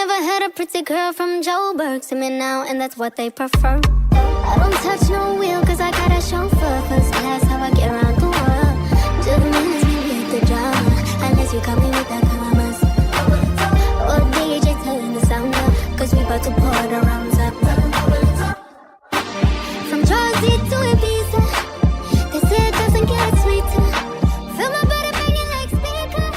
never had a pretty girl from Joburg to me now, and that's what they prefer. I don't touch no wheel cause I got a chauffeur. First class, how I get around the world. Just minutes, maybe hit the drama. Unless you come in with that commas. Or DJ telling the sound up, cause we about to pour the rounds up. From Jersey to Ibiza, they say it doesn't get sweeter. Feel my body banging like speaker.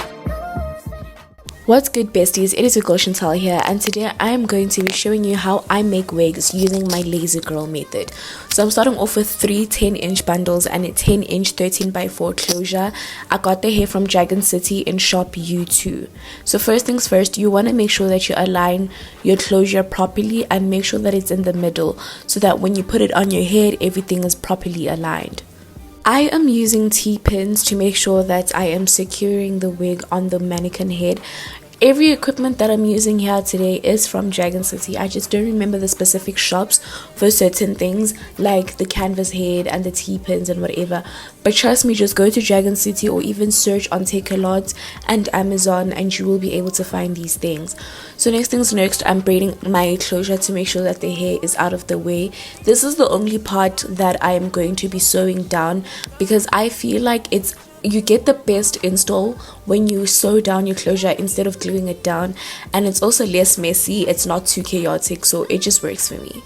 What's good, besties? It is your girl Chantal here, and today I am going to be showing you how I make wigs using my lazy girl method. So I'm starting off with three 10-inch bundles and a 10-inch 13x4 closure. I got the hair from Dragon City in shop U2. So first things first, you want to make sure that you align your closure properly and make sure that it's in the middle so that when you put it on your head, everything is properly aligned. I am using T-pins to make sure that I am securing the wig on the mannequin head. Every equipment that I'm using here today is from Dragon City. I just don't remember the specific shops for certain things like the canvas head and the T-pins and whatever. But trust me, just go to Dragon City or even search on Takealot and Amazon and you will be able to find these things. So next things next, I'm braiding my closure to make sure that the hair is out of the way. This is the only part that I am going to be sewing down because I feel like you get the best install when you sew down your closure instead of gluing it down, and it's also less messy, it's not too chaotic, so it just works for me.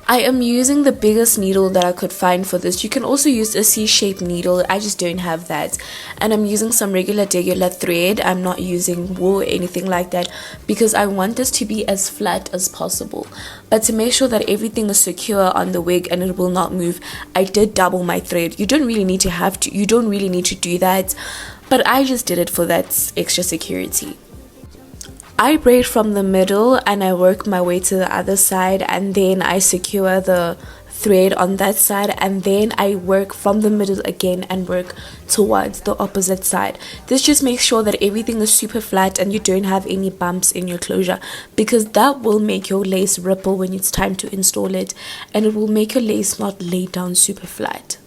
I am using the biggest needle that I could find for this. You can also use a C-shaped needle, I just don't have that. And I'm using some regular thread. I'm not using wool or anything like that because I want this to be as flat as possible. But to make sure that everything is secure on the wig and it will not move, I did double my thread. You don't really need to do that, but I just did it for that extra security. I braid from the middle and I work my way to the other side, and then I secure the thread on that side, and then I work from the middle again and work towards the opposite side. This just makes sure that everything is super flat and you don't have any bumps in your closure, because that will make your lace ripple when it's time to install it, and it will make your lace not lay down super flat.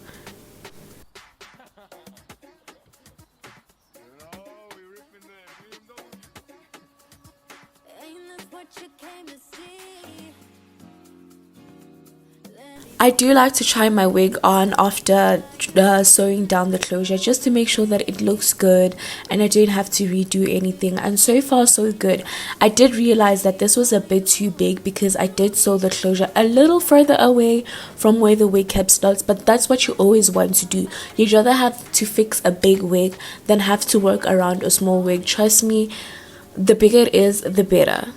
I do like to try my wig on after sewing down the closure just to make sure that it looks good and I don't have to redo anything, and so far so good. I did realize that this was a bit too big because I did sew the closure a little further away from where the wig cap starts, but that's what you always want to do. You'd rather have to fix a big wig than have to work around a small wig. Trust me, the bigger it is, the better.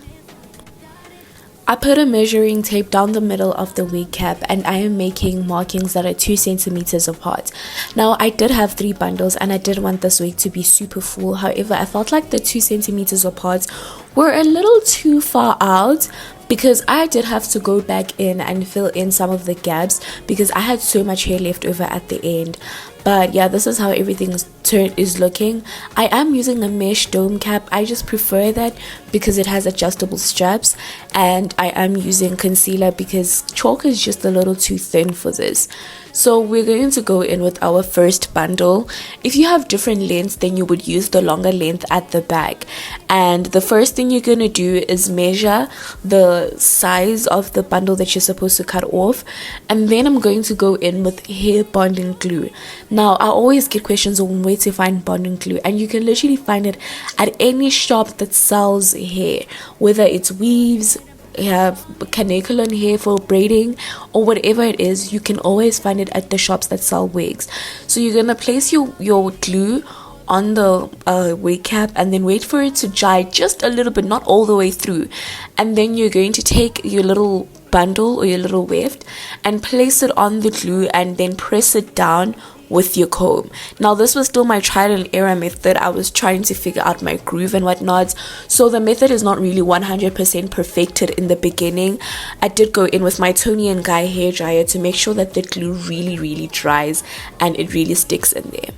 I put a measuring tape down the middle of the wig cap and I am making markings that are 2 centimeters apart. Now I did have 3 bundles and I did want this wig to be super full. However, I felt like the 2 centimeters apart were a little too far out because I did have to go back in and fill in some of the gaps because I had so much hair left over at the end. But yeah, this is how everything is looking. I am using a mesh dome cap. I just prefer that because it has adjustable straps, and I am using concealer because chalk is just a little too thin for this. So we're going to go in with our first bundle. If you have different lengths, then you would use the longer length at the back, and the first thing you're going to do is measure the size of the bundle that you're supposed to cut off, and then I'm going to go in with hair bonding glue. Now I always get questions on where to find bonding glue, and you can literally find it at any shop that sells hair, whether it's weaves, caniculum hair for braiding, or whatever it is. You can always find it at the shops that sell wigs. So you're gonna place your glue on the wig cap and then wait for it to dry just a little bit, not all the way through, and then you're going to take your little bundle or your little weft and place it on the glue and then press it down with your comb. Now this was still my trial and error method. I was trying to figure out my groove and whatnot, so the method is not really 100% perfected in the beginning. I did go in with my Tony & Guy hair dryer to make sure that the glue really dries and it really sticks in there.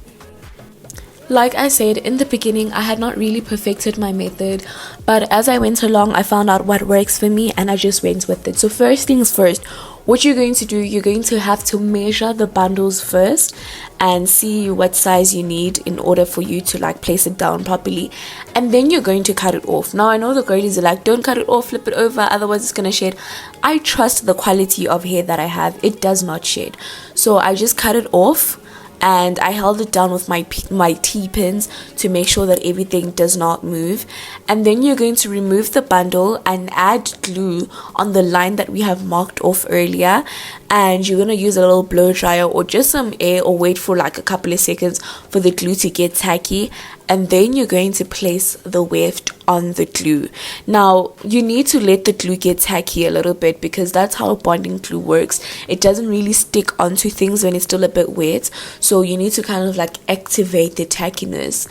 Like I said in the beginning, I had not really perfected my method, but as I went along I found out what works for me and I just went with it. So first things first, what you're going to do, you're going to have to measure the bundles first and see what size you need in order for you to like place it down properly, and then you're going to cut it off. Now I know the girlies are like, don't cut it off, flip it over, otherwise it's gonna shed. I trust the quality of hair that I have, it does not shed. So I just cut it off and I held it down with my T-pins to make sure that everything does not move. And then you're going to remove the bundle and add glue on the line that we have marked off earlier, and you're going to use a little blow dryer or just some air, or wait for like a couple of seconds for the glue to get tacky, and then you're going to place the weft on the glue. Now you need to let the glue get tacky a little bit, because that's how bonding glue works. It doesn't really stick onto things when it's still a bit wet, so you need to kind of like activate the tackiness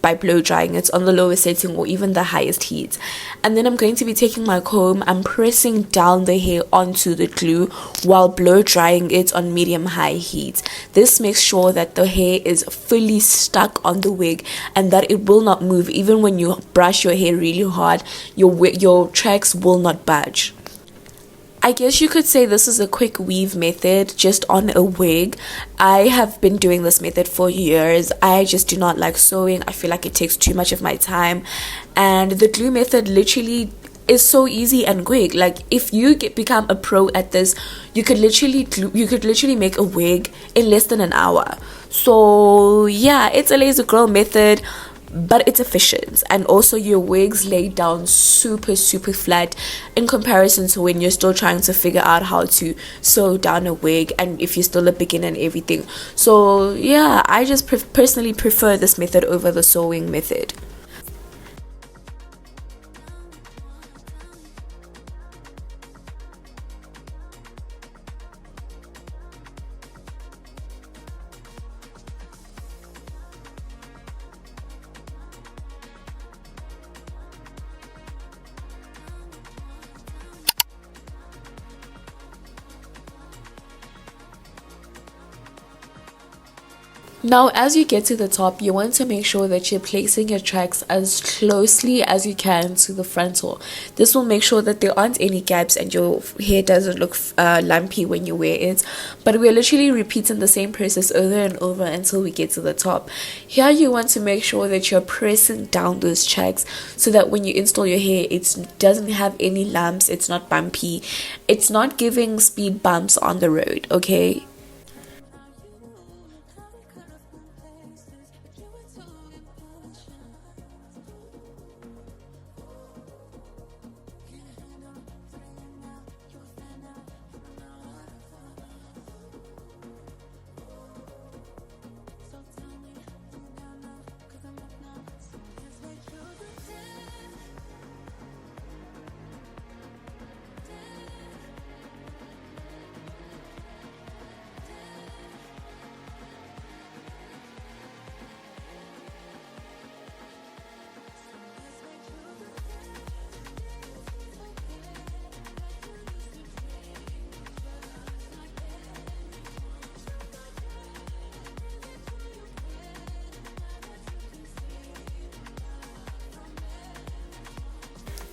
by blow drying it on the lowest setting or even the highest heat. And then I'm going to be taking my comb, I'm pressing down the hair onto the glue while blow drying it on medium high heat. This makes sure that the hair is fully stuck on the wig and that it will not move. Even when you brush your hair really hard, your tracks will not budge. I guess you could say this is a quick weave method just on a wig. I have been doing this method for years. I just do not like sewing. I feel like it takes too much of my time, and the glue method literally is so easy and quick. Like if you become a pro at this, you could literally make a wig in less than an hour. So yeah, it's a lazy girl method, but it's efficient, and also your wigs lay down super flat in comparison to when you're still trying to figure out how to sew down a wig and if you're still a beginner and everything. So yeah, I just personally prefer this method over the sewing method. Now as you get to the top, you want to make sure that you're placing your tracks as closely as you can to the frontal. This will make sure that there aren't any gaps and your hair doesn't look lumpy when you wear it. But we're literally repeating the same process over and over until we get to the top. Here you want to make sure that you're pressing down those tracks so that when you install your hair, it doesn't have any lumps, it's not bumpy, it's not giving speed bumps on the road, okay?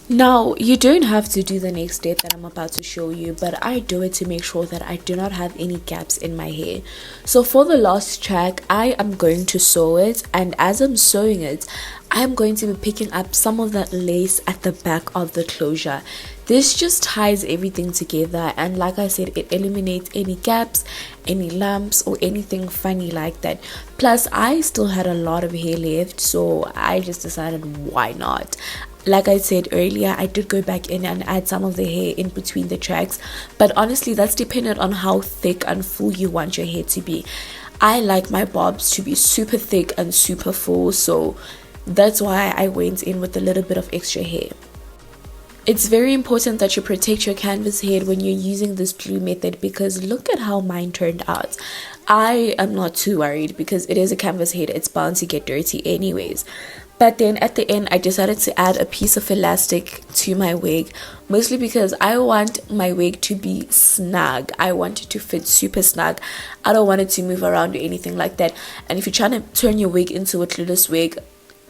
Now, you don't have to do the next step that I'm about to show you, but I do it to make sure that I do not have any gaps in my hair. So for the last track, I am going to sew it, and as I'm sewing it, I'm going to be picking up some of that lace at the back of the closure. This just ties everything together, and like I said, it eliminates any gaps, any lumps, or anything funny like that. Plus, I still had a lot of hair left, so I just decided why not. Like I said earlier, I did go back in and add some of the hair in between the tracks, but honestly that's dependent on how thick and full you want your hair to be. I like my bobs to be super thick and super full, so that's why I went in with a little bit of extra hair. It's very important that you protect your canvas head when you're using this glue method, because look at how mine turned out. I am not too worried because it is a canvas head, it's bound to get dirty anyways. But then at the end, I decided to add a piece of elastic to my wig, mostly because I want my wig to be snug. I want it to fit super snug. I don't want it to move around or anything like that. And if you're trying to turn your wig into a glueless wig,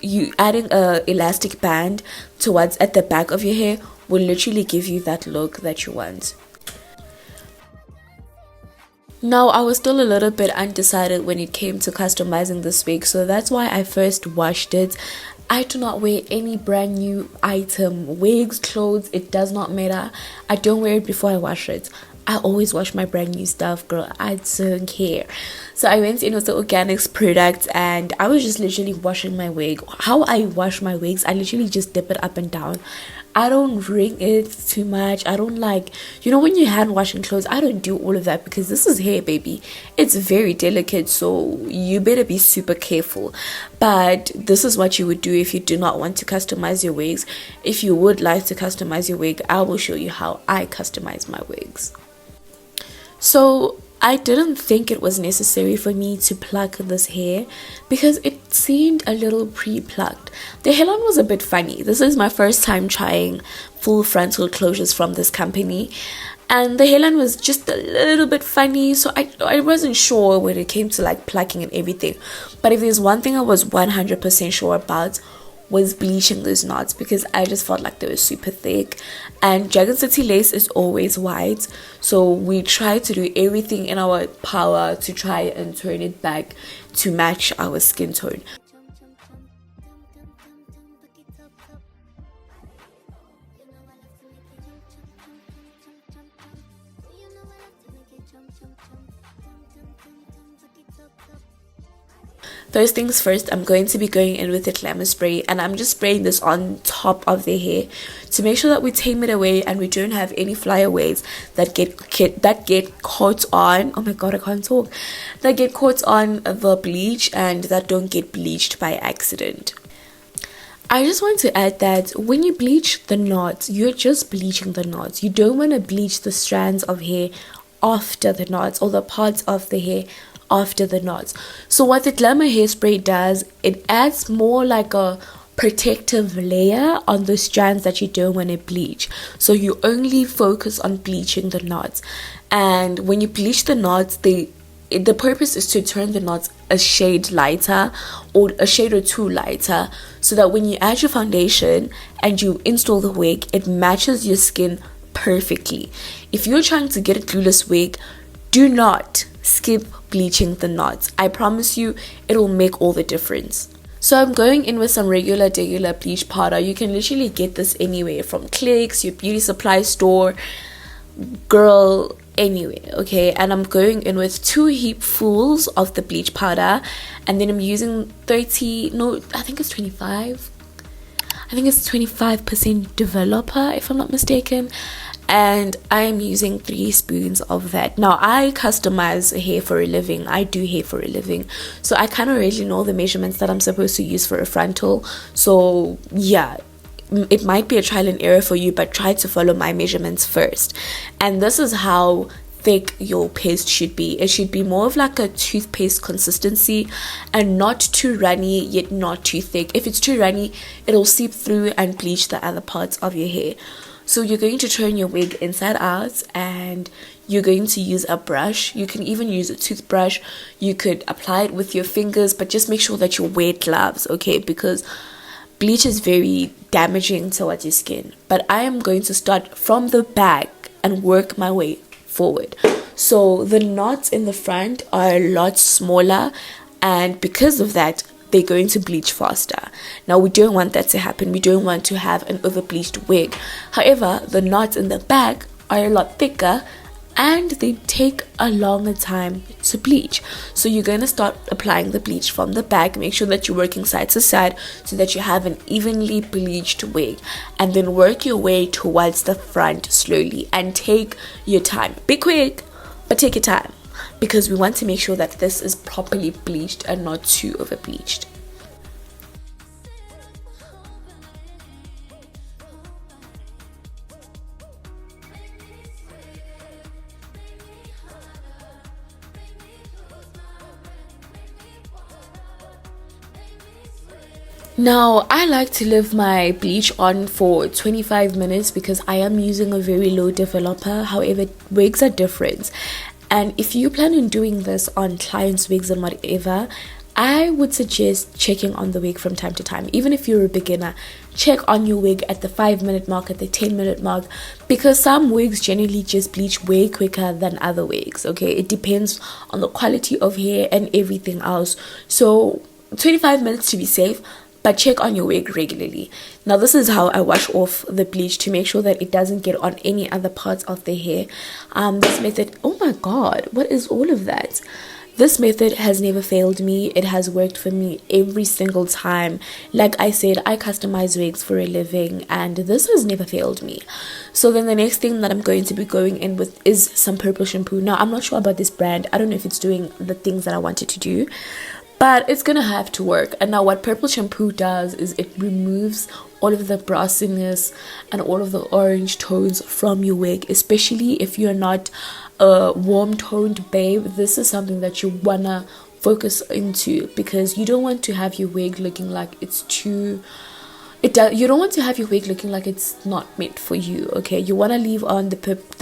you adding a elastic band towards at the back of your hair will literally give you that look that you want. Now, I was still a little bit undecided when it came to customizing this wig, so that's why I first washed it. I do not wear any brand new item, wigs, clothes, it does not matter. I don't wear it before I wash it. I always wash my brand new stuff, girl. I don't care. So I went in with the organics product and I was just literally washing my wig. How I wash my wigs, I literally just dip it up and down. I don't wring it too much. I don't like, when you hand washing clothes, I don't do all of that because this is hair, baby. It's very delicate, so you better be super careful. But this is what you would do if you do not want to customize your wigs. If you would like to customize your wig, I will show you how I customize my wigs. So I didn't think it was necessary for me to pluck this hair because it seemed a little pre-plucked. The hairline was a bit funny. This is my first time trying full frontal closures from this company, and the hairline was just a little bit funny, so I wasn't sure when it came to like plucking and everything. But if there's one thing I was 100% sure about, was bleaching those knots, because I just felt like they were super thick, and Dragon City lace is always white, so we try to do everything in our power to try and turn it back to match our skin tone. First things first, I'm going to be going in with the glamour spray, and I'm just spraying this on top of the hair to make sure that we tame it away and we don't have any flyaways that get caught on, oh my god, I can't talk, that get caught on the bleach and that don't get bleached by accident. I just want to add that when you bleach the knots, you're just bleaching the knots. You don't want to bleach the strands of hair after the knots, or the parts of the hair after the knots. So what the glamour hairspray does, it adds more like a protective layer on the strands that you don't want to bleach. So you only focus on bleaching the knots, and when you bleach the knots, the purpose is to turn the knots a shade lighter, or a shade or two lighter, so that when you add your foundation and you install the wig, it matches your skin perfectly. If you're trying to get a glueless wig, do not skip bleaching the knots. I promise you it'll make all the difference. So I'm going in with some regular bleach powder. You can literally get this anywhere, from Clicks, your beauty supply store, girl, anywhere, okay? And I'm going in with 2 heapfuls of the bleach powder, and then I'm using 25% developer, if I'm not mistaken, and I'm using 3 spoons of that. Now, I customize hair for a living. I do hair for a living, so I kind of already know the measurements that I'm supposed to use for a frontal. So yeah, it might be a trial and error for you, but try to follow my measurements first. And this is how thick your paste should be. It should be more of like a toothpaste consistency, and not too runny yet not too thick. If it's too runny, it'll seep through and bleach the other parts of your hair. So you're going to turn your wig inside out, and you're going to use a brush. You can even use a toothbrush. You could apply it with your fingers, but just make sure that you wear gloves, okay? Because bleach is very damaging towards your skin. But I am going to start from the back and work my way forward. So the knots in the front are a lot smaller, and because of that, they're going to bleach faster. Now, we don't want that to happen. We don't want to have an over bleached wig. However, the knots in the back are a lot thicker, and they take a longer time to bleach. So you're going to start applying the bleach from the back. Make sure that you're working side to side so that you have an evenly bleached wig, and then work your way towards the front slowly, and take your time. Be quick, but take your time, because we want to make sure that this is properly bleached and not too over bleached. Now, I like to leave my bleach on for 25 minutes because I am using a very low developer. However, wigs are different. And if you plan on doing this on clients' wigs and whatever, I would suggest checking on the wig from time to time. Even if you're a beginner, check on your wig at the 5-minute mark, at the 10-minute mark, because some wigs generally just bleach way quicker than other wigs. Okay, it depends on the quality of hair and everything else. So 25 minutes to be safe, but check on your wig regularly. Now this is how I wash off the bleach to make sure that it doesn't get on any other parts of the hair. This method, oh my god, what is all of that? This method has never failed me. It has worked for me every single time. Like I said, I customize wigs for a living, and this has never failed me. So then the next thing that I'm going to be going in with is some purple shampoo. Now I'm not sure about this brand. I don't know if it's doing the things that I wanted to do, but it's gonna have to work. And now what purple shampoo does is it removes all of the brassiness and all of the orange tones from your wig, especially if you're not a warm toned babe. This is something that you wanna focus into, because you don't want to have your wig looking like it's too you don't want to have your wig looking like it's not meant for you. Okay, you want to leave on the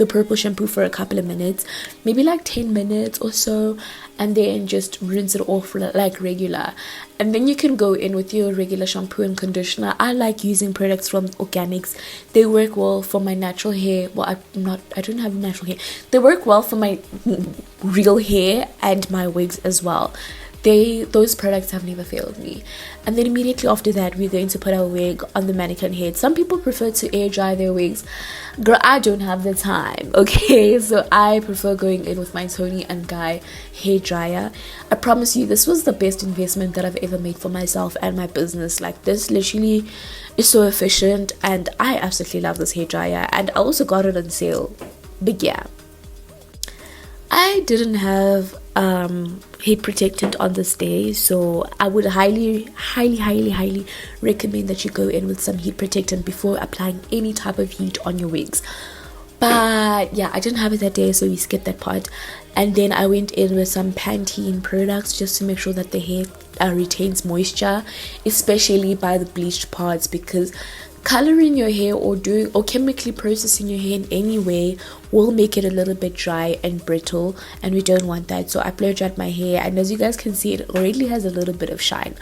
purple shampoo for a couple of minutes, maybe like 10 minutes or so, and then just rinse it off like regular, and then you can go in with your regular shampoo and conditioner. I like using products from Organics. They work well for my natural hair. Well, I don't have natural hair. They work well for my real hair and my wigs as well. Those products have never failed me. And then immediately after that, we're going to put our wig on the mannequin head. Some people prefer to air dry their wigs. Girl, I don't have the time. Okay, so I prefer going in with my Toni and Guy hair dryer. I promise you, this was the best investment that I've ever made for myself and my business. Like, this literally is so efficient, and I absolutely love this hair dryer. And I also got it on sale. But yeah, I didn't have heat protectant on this day, so I would highly recommend that you go in with some heat protectant before applying any type of heat on your wigs. But yeah, I didn't have it that day, so we skipped that part. And then I went in with some Pantene products just to make sure that the hair retains moisture, especially by the bleached parts, because coloring your hair or chemically processing your hair in any way will make it a little bit dry and brittle, and we don't want that. So I blow dried my hair, and as you guys can see, it already has a little bit of shine.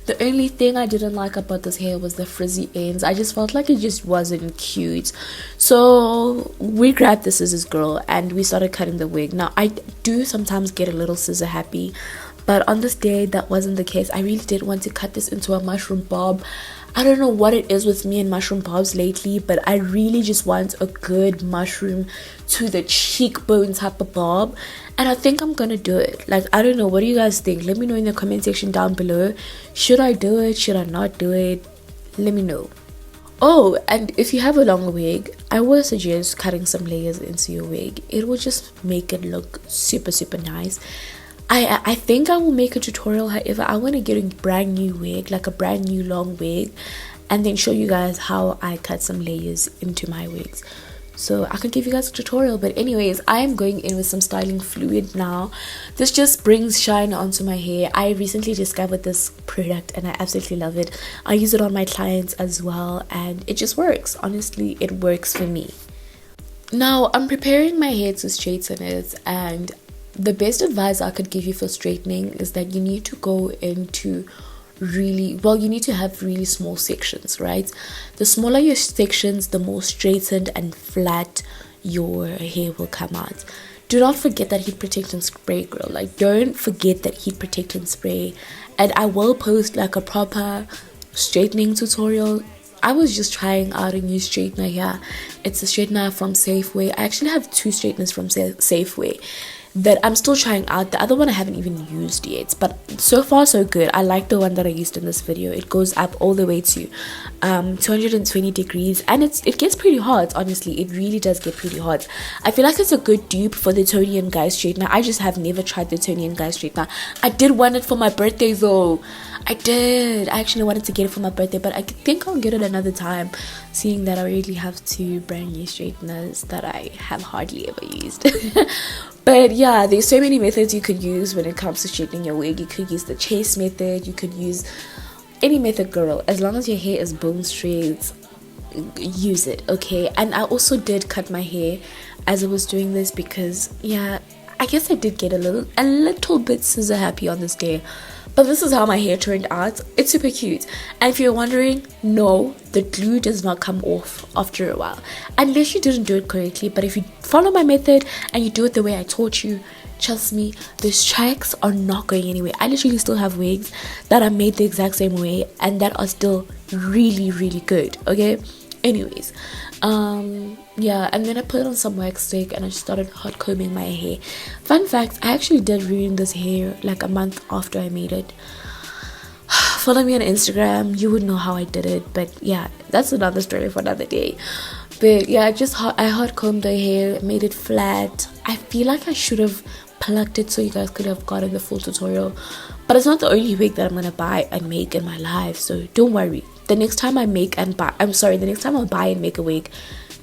The only thing I didn't like about this hair was the frizzy ends. I just felt like it just wasn't cute. So we grabbed the scissors, girl, and we started cutting the wig. Now I do sometimes get a little scissor happy, but on this day that wasn't the case. I really did want to cut this into a mushroom bob. I don't know what it is with me and mushroom bobs lately, but I really just want a good mushroom to the cheekbone type of bob, and I think I'm gonna do it. Like, I don't know, what do you guys think? Let me know in the comment section down below. Should I do it? Should I not do it? Let me know. Oh, and if you have a long wig, I would suggest cutting some layers into your wig. It will just make it look super nice. I think I will make a tutorial. However, I want to get a brand new wig, like a brand new long wig, and then show you guys how I cut some layers into my wigs. So I can give you guys a tutorial. But anyways, I am going in with some styling fluid now. This just brings shine onto my hair. I recently discovered this product and I absolutely love it. I use it on my clients as well, and it just works. Honestly, it works for me. Now I'm preparing my hair to straighten it, and the best advice I could give you for straightening is that you need to go into you need to have really small sections, right? The smaller your sections, the more straightened and flat your hair will come out. Do not forget that heat protectant spray, girl. Like, don't forget that heat protectant spray. And I will post like a proper straightening tutorial. I was just trying out a new straightener here. It's a straightener from Safeway. I actually have two straighteners from Safeway that I'm still trying out. The other one I haven't even used yet, but so far so good. I like the one that I used in this video. It goes up all the way to 220 degrees, and it gets pretty hot. Honestly, it really does get pretty hot. I feel like it's a good dupe for the Toni and Guy straightener. I just have never tried the Toni and Guy straightener. I did want it for my birthday though. I actually wanted to get it for my birthday, but I think I'll get it another time, seeing that I already have two brand new straighteners that I have hardly ever used. But yeah, there's so many methods you could use when it comes to straightening your wig. You could use the chase method, you could use any method, girl. As long as your hair is bone straight, use it, okay? And I also did cut my hair as I was doing this, because yeah, I guess I did get a little bit scissor happy on this day. But this is how my hair turned out. It's super cute. And if you're wondering, no, the glue does not come off after a while unless you didn't do it correctly. But if you follow my method and you do it the way I taught you, trust me, those tracks are not going anywhere. I literally still have wigs that are made the exact same way and that are still really, really good. Okay, anyways, yeah, and then I put on some wax stick and I started hot combing my hair. Fun fact, I actually did ruin this hair like a month after I made it. Follow me on Instagram, you would know how I did it. But yeah, that's another story for another day. But yeah, I hot combed the hair, made it flat. I feel like I should have plucked it so you guys could have gotten the full tutorial, but it's not the only wig that I'm gonna buy and make in my life, so don't worry. The next time I buy and make a wig,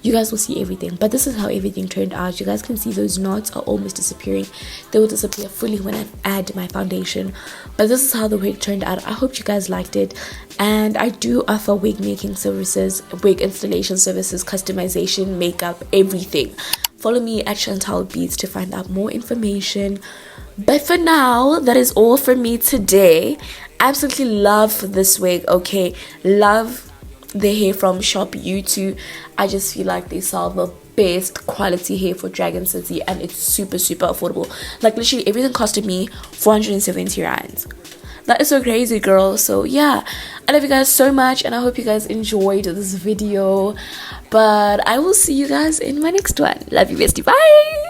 you guys will see everything. But this is how everything turned out. You guys can see those knots are almost disappearing. They will disappear fully when I add my foundation. But this is how the wig turned out. I hope you guys liked it, and I do offer wig making services, wig installation services, customization, makeup, everything. Follow me at Chantal Beats to find out more information. But for now, that is all for me today. Absolutely love this wig. Okay, love the hair from Shop U2. I just feel like they sell the best quality hair for Dragon City, and it's super affordable. Like literally everything costed me 470 rands. That is so crazy, girl. So yeah, I love you guys so much, and I hope you guys enjoyed this video. But I will see you guys in my next one. Love you, bestie. Bye.